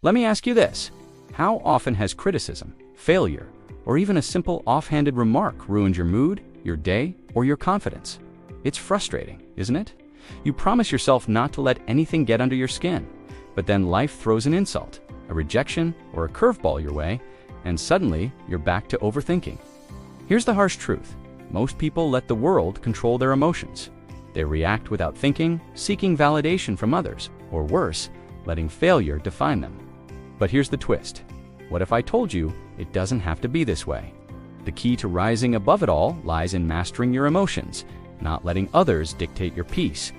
Let me ask you this. How often has criticism, failure, or even a simple offhanded remark ruined your mood, your day, or your confidence? It's frustrating, isn't it? You promise yourself not to let anything get under your skin, but then life throws an insult, a rejection, or a curveball your way, and suddenly you're back to overthinking. Here's the harsh truth. Most people let the world control their emotions. They react without thinking, seeking validation from others, or worse, letting failure define them. But here's the twist. What if I told you it doesn't have to be this way? The key to rising above it all lies in mastering your emotions, not letting others dictate your peace.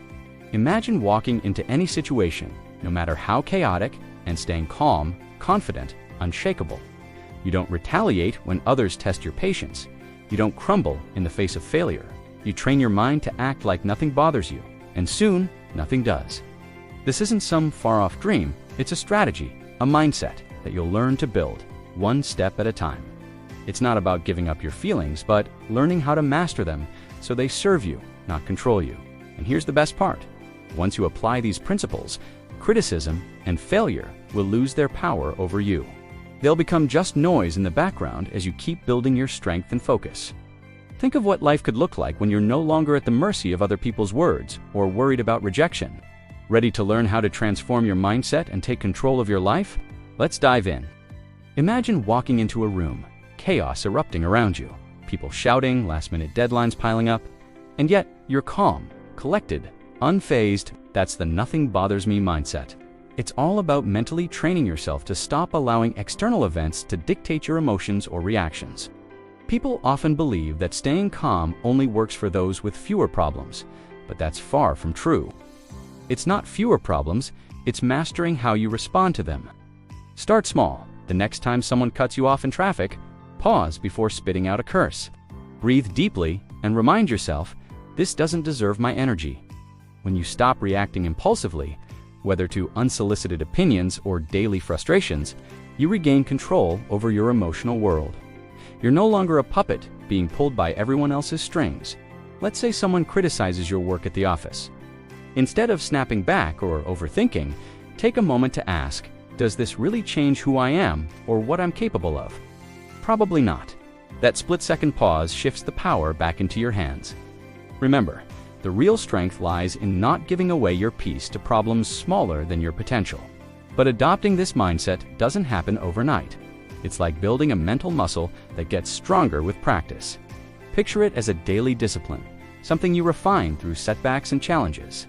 Imagine walking into any situation, no matter how chaotic, and staying calm, confident, unshakable. You don't retaliate when others test your patience. You don't crumble in the face of failure. You train your mind to act like nothing bothers you, and soon, nothing does. This isn't some far-off dream, it's a strategy, a mindset that you'll learn to build, one step at a time. It's not about giving up your feelings, but learning how to master them so they serve you, not control you. And here's the best part. Once you apply these principles, criticism and failure will lose their power over you. They'll become just noise in the background as you keep building your strength and focus. Think of what life could look like when you're no longer at the mercy of other people's words or worried about rejection. Ready to learn how to transform your mindset and take control of your life? Let's dive in. Imagine walking into a room, chaos erupting around you, people shouting, last-minute deadlines piling up, and yet you're calm, collected, unfazed. That's the nothing bothers me mindset. It's all about mentally training yourself to stop allowing external events to dictate your emotions or reactions. People often believe that staying calm only works for those with fewer problems, but that's far from true. It's not fewer problems, it's mastering how you respond to them. Start small. The next time someone cuts you off in traffic, pause before spitting out a curse. Breathe deeply and remind yourself, this doesn't deserve my energy. When you stop reacting impulsively, whether to unsolicited opinions or daily frustrations, you regain control over your emotional world. You're no longer a puppet being pulled by everyone else's strings. Let's say someone criticizes your work at the office. Instead of snapping back or overthinking, take a moment to ask, does this really change who I am or what I'm capable of? Probably not. That split-second pause shifts the power back into your hands. Remember, the real strength lies in not giving away your peace to problems smaller than your potential. But adopting this mindset doesn't happen overnight. It's like building a mental muscle that gets stronger with practice. Picture it as a daily discipline, something you refine through setbacks and challenges.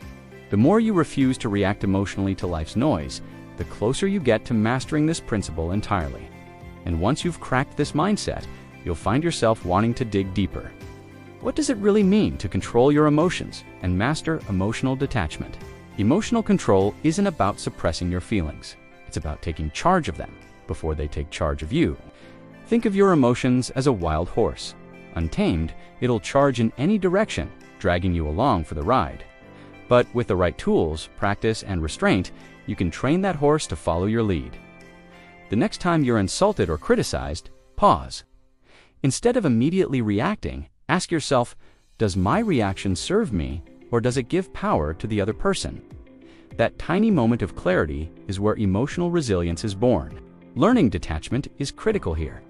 The more you refuse to react emotionally to life's noise, the closer you get to mastering this principle entirely. And once you've cracked this mindset, you'll find yourself wanting to dig deeper. What does it really mean to control your emotions and master emotional detachment? Emotional control isn't about suppressing your feelings. It's about taking charge of them before they take charge of you. Think of your emotions as a wild horse. Untamed, it'll charge in any direction, dragging you along for the ride. But with the right tools, practice, and restraint, you can train that horse to follow your lead. The next time you're insulted or criticized, pause. Instead of immediately reacting, ask yourself, does my reaction serve me, or does it give power to the other person? That tiny moment of clarity is where emotional resilience is born. Learning detachment is critical here.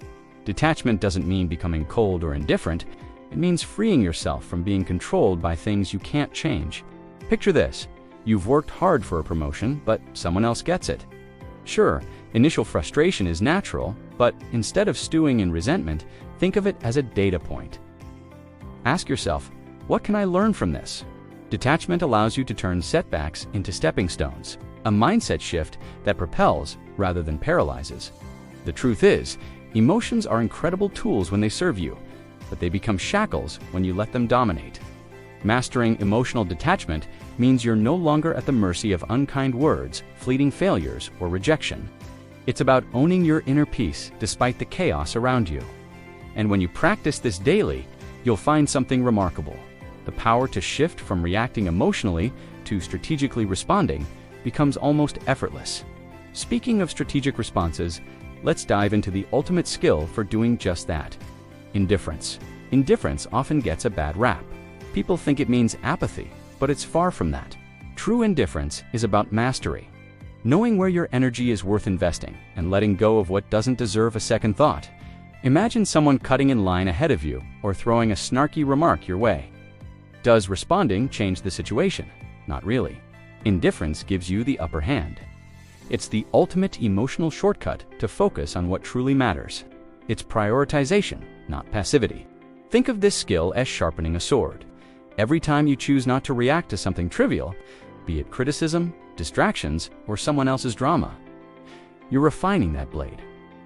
Detachment doesn't mean becoming cold or indifferent. It means freeing yourself from being controlled by things you can't change. Picture this. You've worked hard for a promotion, but someone else gets it. Sure, initial frustration is natural, but instead of stewing in resentment, think of it as a data point. Ask yourself, what can I learn from this? Detachment allows you to turn setbacks into stepping stones, a mindset shift that propels rather than paralyzes. The truth is, emotions are incredible tools when they serve you, but they become shackles when you let them dominate. Mastering emotional detachment means you're no longer at the mercy of unkind words, fleeting failures, or rejection. It's about owning your inner peace despite the chaos around you. And when you practice this daily, you'll find something remarkable. The power to shift from reacting emotionally to strategically responding becomes almost effortless. Speaking of strategic responses, let's dive into the ultimate skill for doing just that: indifference. Indifference often gets a bad rap. People think it means apathy, but it's far from that. True indifference is about mastery. Knowing where your energy is worth investing and letting go of what doesn't deserve a second thought. Imagine someone cutting in line ahead of you or throwing a snarky remark your way. Does responding change the situation? Not really. Indifference gives you the upper hand. It's the ultimate emotional shortcut to focus on what truly matters. It's prioritization, not passivity. Think of this skill as sharpening a sword. Every time you choose not to react to something trivial, be it criticism, distractions, or someone else's drama, you're refining that blade.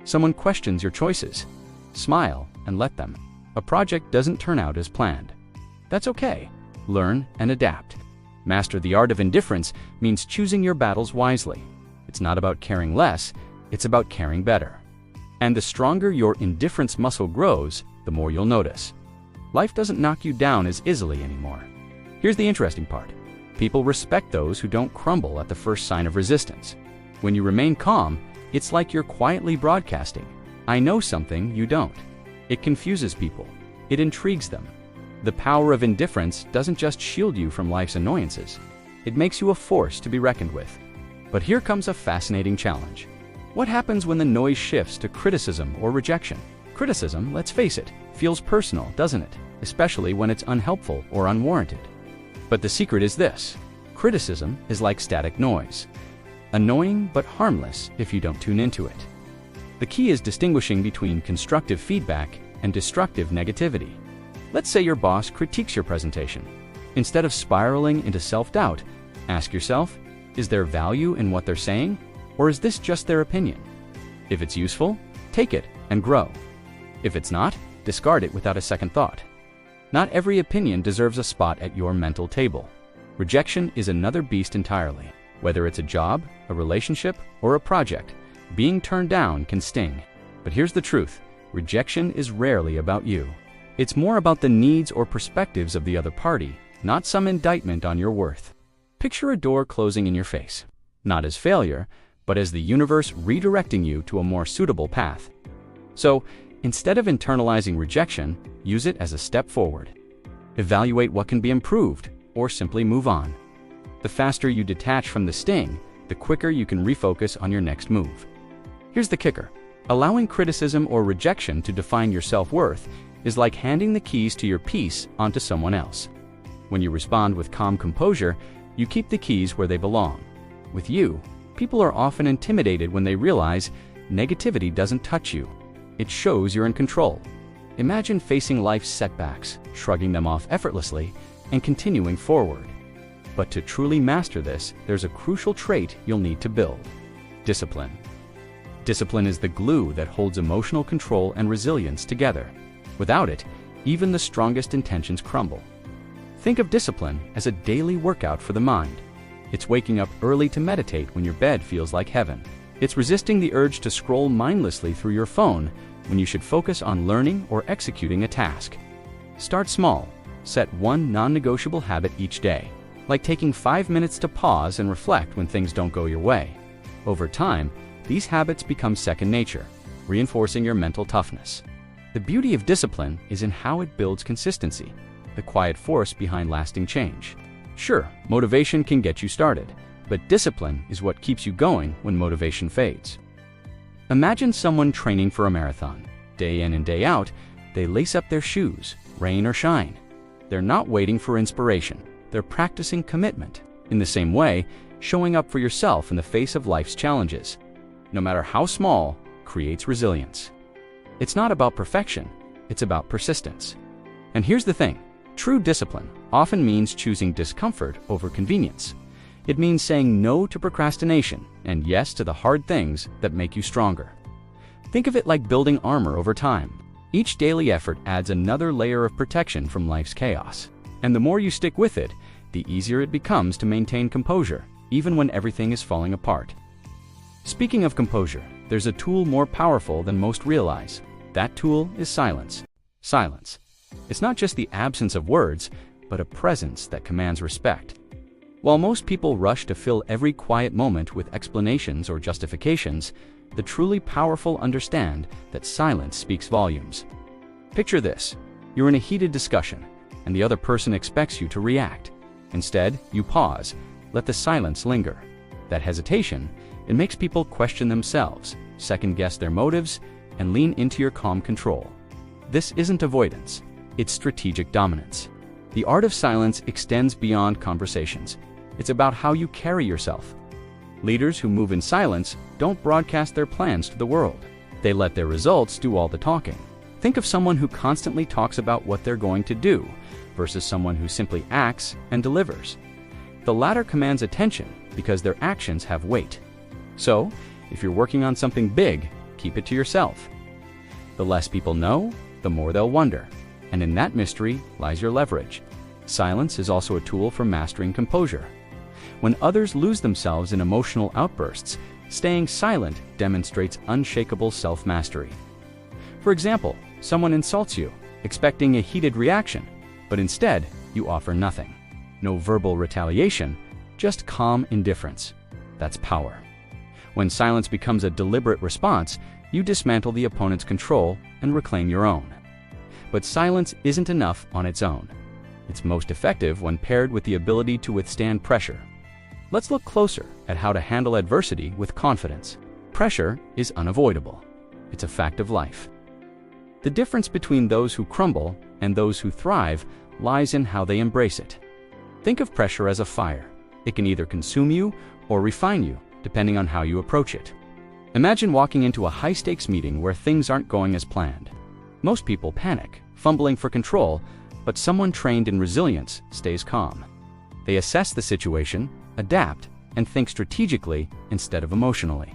Someone questions your choices. Smile and let them. A project doesn't turn out as planned. That's okay. Learn and adapt. Master the art of indifference means choosing your battles wisely. It's not about caring less, it's about caring better. And the stronger your indifference muscle grows, the more you'll notice. Life doesn't knock you down as easily anymore. Here's the interesting part. People respect those who don't crumble at the first sign of resistance. When you remain calm, it's like you're quietly broadcasting. I know something you don't. It confuses people. It intrigues them. The power of indifference doesn't just shield you from life's annoyances. It makes you a force to be reckoned with. But here comes a fascinating challenge. What happens when the noise shifts to criticism or rejection? Criticism, let's face it, feels personal, doesn't it? Especially when it's unhelpful or unwarranted. But the secret is this. Criticism is like static noise. Annoying but harmless if you don't tune into it. The key is distinguishing between constructive feedback and destructive negativity. Let's say your boss critiques your presentation. Instead of spiraling into self-doubt, ask yourself, is there value in what they're saying, or is this just their opinion? If it's useful, take it and grow. If it's not, discard it without a second thought. Not every opinion deserves a spot at your mental table. Rejection is another beast entirely. Whether it's a job, a relationship, or a project, being turned down can sting. But here's the truth. Rejection is rarely about you. It's more about the needs or perspectives of the other party, not some indictment on your worth. Picture a door closing in your face. Not as failure, but as the universe redirecting you to a more suitable path. So, instead of internalizing rejection, use it as a step forward. Evaluate what can be improved, or simply move on. The faster you detach from the sting, the quicker you can refocus on your next move. Here's the kicker. Allowing criticism or rejection to define your self-worth is like handing the keys to your peace onto someone else. When you respond with calm composure, you keep the keys where they belong. With you, people are often intimidated when they realize negativity doesn't touch you. It shows you're in control. Imagine facing life's setbacks, shrugging them off effortlessly, and continuing forward. But to truly master this, there's a crucial trait you'll need to build. Discipline. Discipline is the glue that holds emotional control and resilience together. Without it, even the strongest intentions crumble. Think of discipline as a daily workout for the mind. It's waking up early to meditate when your bed feels like heaven. It's resisting the urge to scroll mindlessly through your phone when you should focus on learning or executing a task. Start small. Set one non-negotiable habit each day, like taking 5 minutes to pause and reflect when things don't go your way. Over time, these habits become second nature, reinforcing your mental toughness. The beauty of discipline is in how it builds consistency, the quiet force behind lasting change. Sure, motivation can get you started, but discipline is what keeps you going when motivation fades. Imagine someone training for a marathon. Day in and day out, they lace up their shoes, rain or shine. They're not waiting for inspiration. They're practicing commitment. In the same way, showing up for yourself in the face of life's challenges, no matter how small, creates resilience. It's not about perfection, it's about persistence. And here's the thing, true discipline often means choosing discomfort over convenience. It means saying no to procrastination and yes to the hard things that make you stronger. Think of it like building armor over time. Each daily effort adds another layer of protection from life's chaos. And the more you stick with it, the easier it becomes to maintain composure, even when everything is falling apart. Speaking of composure, there's a tool more powerful than most realize. That tool is silence. Silence. It's not just the absence of words, but a presence that commands respect. While most people rush to fill every quiet moment with explanations or justifications, the truly powerful understand that silence speaks volumes. Picture this. You're in a heated discussion, and the other person expects you to react. Instead, you pause, let the silence linger. That hesitation, It makes people question themselves, second-guess their motives, and lean into your calm control. This isn't avoidance, it's strategic dominance. The art of silence extends beyond conversations. It's about how you carry yourself. Leaders who move in silence don't broadcast their plans to the world. They let their results do all the talking. Think of someone who constantly talks about what they're going to do versus someone who simply acts and delivers. The latter commands attention because their actions have weight. So, if you're working on something big, keep it to yourself. The less people know, the more they'll wonder. And in that mystery lies your leverage. Silence is also a tool for mastering composure. When others lose themselves in emotional outbursts, staying silent demonstrates unshakable self-mastery. For example, someone insults you, expecting a heated reaction, but instead, you offer nothing. No verbal retaliation, just calm indifference. That's power. When silence becomes a deliberate response, you dismantle the opponent's control and reclaim your own. But silence isn't enough on its own. It's most effective when paired with the ability to withstand pressure. Let's look closer at how to handle adversity with confidence. Pressure is unavoidable. It's a fact of life. The difference between those who crumble and those who thrive lies in how they embrace it. Think of pressure as a fire. It can either consume you or refine you, depending on how you approach it. Imagine walking into a high-stakes meeting where things aren't going as planned. Most people panic, fumbling for control, but someone trained in resilience stays calm. They assess the situation, adapt, and think strategically instead of emotionally.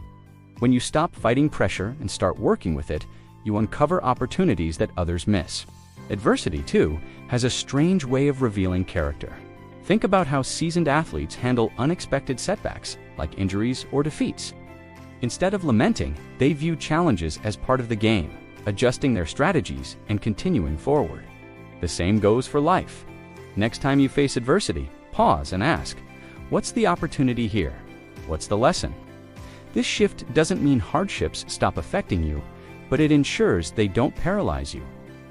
When you stop fighting pressure and start working with it, you uncover opportunities that others miss. Adversity, too, has a strange way of revealing character. Think about how seasoned athletes handle unexpected setbacks, like injuries or defeats. Instead of lamenting, they view challenges as part of the game, adjusting their strategies and continuing forward. The same goes for life. Next time you face adversity, pause and ask, what's the opportunity here? What's the lesson? This shift doesn't mean hardships stop affecting you, but it ensures they don't paralyze you.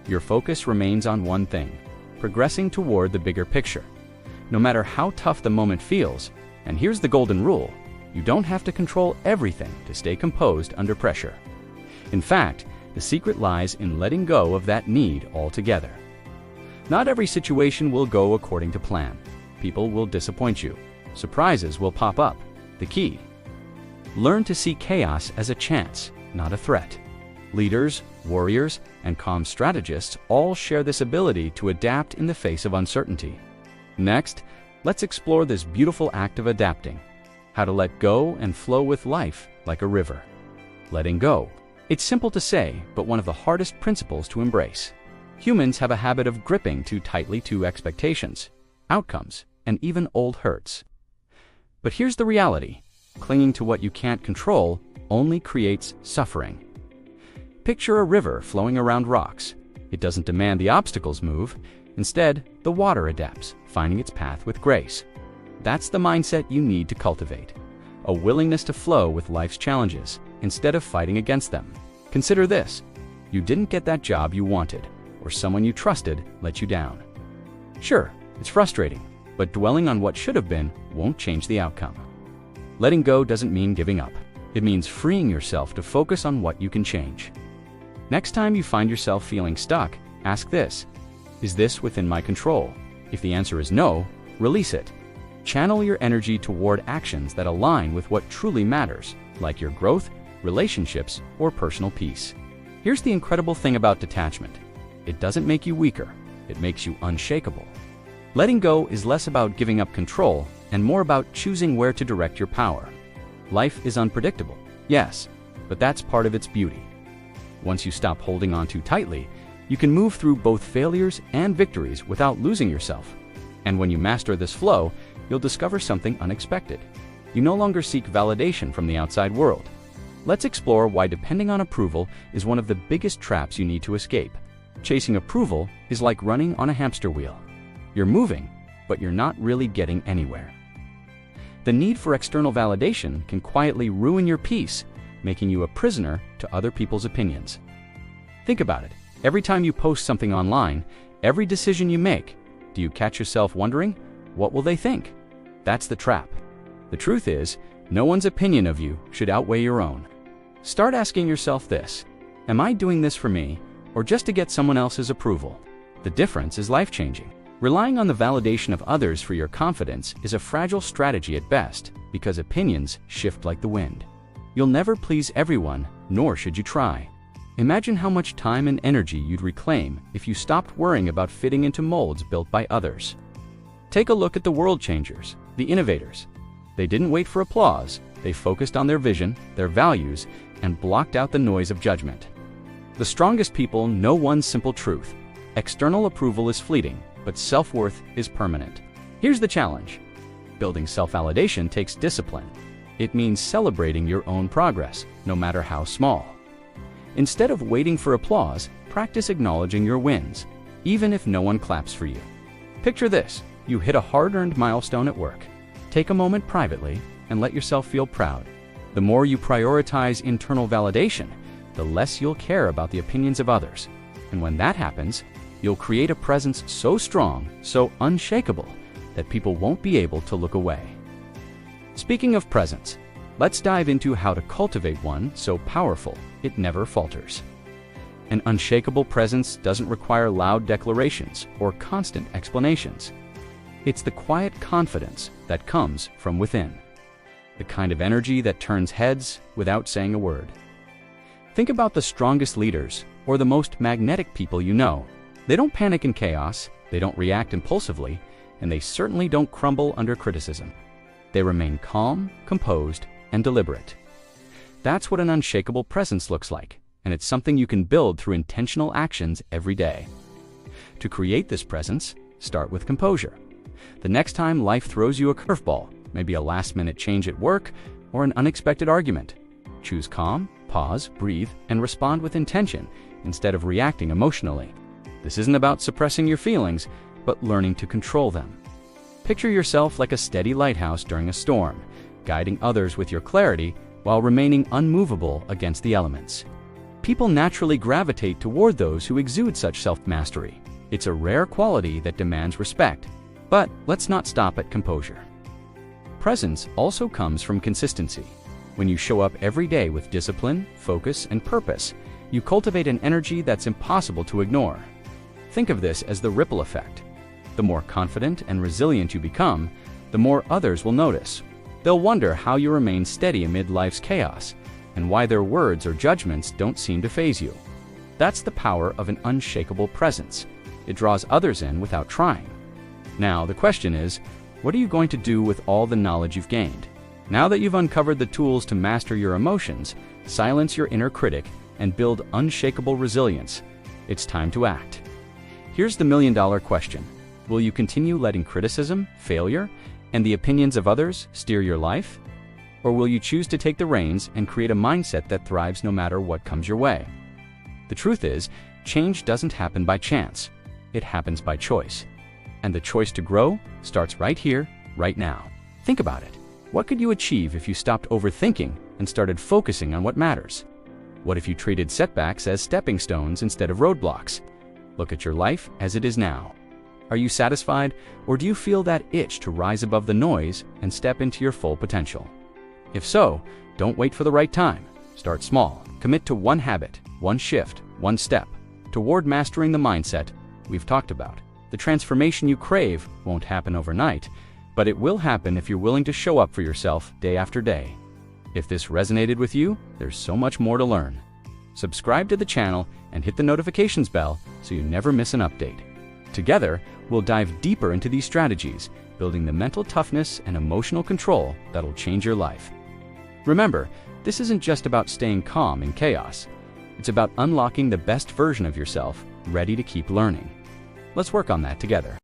Your focus remains on one thing, progressing toward the bigger picture. No matter how tough the moment feels, and here's the golden rule, you don't have to control everything to stay composed under pressure. In fact, the secret lies in letting go of that need altogether. Not every situation will go according to plan. People will disappoint you. Surprises will pop up. The key: learn to see chaos as a chance, not a threat. Leaders, warriors, and calm strategists all share this ability to adapt in the face of uncertainty. Next, let's explore this beautiful act of adapting. How to let go and flow with life like a river. Letting go. It's simple to say, but one of the hardest principles to embrace. Humans have a habit of gripping too tightly to expectations, outcomes, and even old hurts. But here's the reality. Clinging to what you can't control only creates suffering. Picture a river flowing around rocks. It doesn't demand the obstacles move. Instead, the water adapts, finding its path with grace. That's the mindset you need to cultivate. A willingness to flow with life's challenges, instead of fighting against them. Consider this. You didn't get that job you wanted, or someone you trusted let you down. Sure, it's frustrating, but dwelling on what should have been won't change the outcome. Letting go doesn't mean giving up. It means freeing yourself to focus on what you can change. Next time you find yourself feeling stuck, ask this: is this within my control? If the answer is no, release it. Channel your energy toward actions that align with what truly matters, like your growth, relationships, or personal peace. Here's the incredible thing about detachment. It doesn't make you weaker, it makes you unshakable. Letting go is less about giving up control and more about choosing where to direct your power. Life is unpredictable, yes, but that's part of its beauty. Once you stop holding on too tightly, you can move through both failures and victories without losing yourself. And when you master this flow, you'll discover something unexpected. You no longer seek validation from the outside world. Let's explore why depending on approval is one of the biggest traps you need to escape. Chasing approval is like running on a hamster wheel. You're moving, but you're not really getting anywhere. The need for external validation can quietly ruin your peace, making you a prisoner to other people's opinions. Think about it. Every time you post something online, every decision you make, do you catch yourself wondering, what will they think? That's the trap. The truth is, No one's opinion of you should outweigh your own. Start asking yourself this: am I doing this for me, or just to get someone else's approval? The difference is life-changing. Relying on the validation of others for your confidence is a fragile strategy at best, because opinions shift like the wind. You'll never please everyone, nor should you try. Imagine how much time and energy you'd reclaim if you stopped worrying about fitting into molds built by others. Take a look at the world changers, the innovators. They didn't wait for applause. They focused on their vision, their values, and blocked out the noise of judgment. The strongest people know one simple truth: external approval is fleeting, but self-worth is permanent. Here's the challenge. Building self-validation takes discipline. It means celebrating your own progress, no matter how small. Instead of waiting for applause, practice acknowledging your wins, even if no one claps for you. Picture this: you hit a hard-earned milestone at work. Take a moment privately and let yourself feel proud. The more you prioritize internal validation, the less you'll care about the opinions of others. And when that happens, you'll create a presence so strong, so unshakable, that people won't be able to look away. Speaking of presence, let's dive into how to cultivate one so powerful it never falters. An unshakable presence doesn't require loud declarations or constant explanations. It's the quiet confidence that comes from within. The kind of energy that turns heads without saying a word. Think about the strongest leaders or the most magnetic people you know. They don't panic in chaos, they don't react impulsively, and they certainly don't crumble under criticism. They remain calm, composed, and deliberate. That's what an unshakable presence looks like, and it's something you can build through intentional actions every day. To create this presence, start with composure. The next time life throws you a curveball, maybe a last-minute change at work or an unexpected argument, choose calm, pause, breathe, and respond with intention instead of reacting emotionally. This isn't about suppressing your feelings, but learning to control them. Picture yourself like a steady lighthouse during a storm, guiding others with your clarity while remaining unmovable against the elements. People naturally gravitate toward those who exude such self-mastery. It's a rare quality that demands respect. But let's not stop at composure. Presence also comes from consistency. When you show up every day with discipline, focus, and purpose, you cultivate an energy that's impossible to ignore. Think of this as the ripple effect. The more confident and resilient you become, the more others will notice. They'll wonder how you remain steady amid life's chaos, and why their words or judgments don't seem to faze you. That's the power of an unshakable presence. It draws others in without trying. Now, the question is, what are you going to do with all the knowledge you've gained? Now that you've uncovered the tools to master your emotions, silence your inner critic, and build unshakable resilience, it's time to act. Here's the million-dollar question. Will you continue letting criticism, failure, and the opinions of others steer your life? Or will you choose to take the reins and create a mindset that thrives no matter what comes your way? The truth is, change doesn't happen by chance. It happens by choice. And the choice to grow starts right here, right now. Think about it. What could you achieve if you stopped overthinking and started focusing on what matters? What if you treated setbacks as stepping stones instead of roadblocks? Look at your life as it is now. Are you satisfied, or do you feel that itch to rise above the noise and step into your full potential? If so, don't wait for the right time. Start small. Commit to one habit, one shift, one step toward mastering the mindset we've talked about. The transformation you crave won't happen overnight, but it will happen if you're willing to show up for yourself day after day. If this resonated with you, there's so much more to learn. Subscribe to the channel and hit the notifications bell so you never miss an update. Together, we'll dive deeper into these strategies, building the mental toughness and emotional control that'll change your life. Remember, this isn't just about staying calm in chaos. It's about unlocking the best version of yourself, ready to keep learning. Let's work on that together.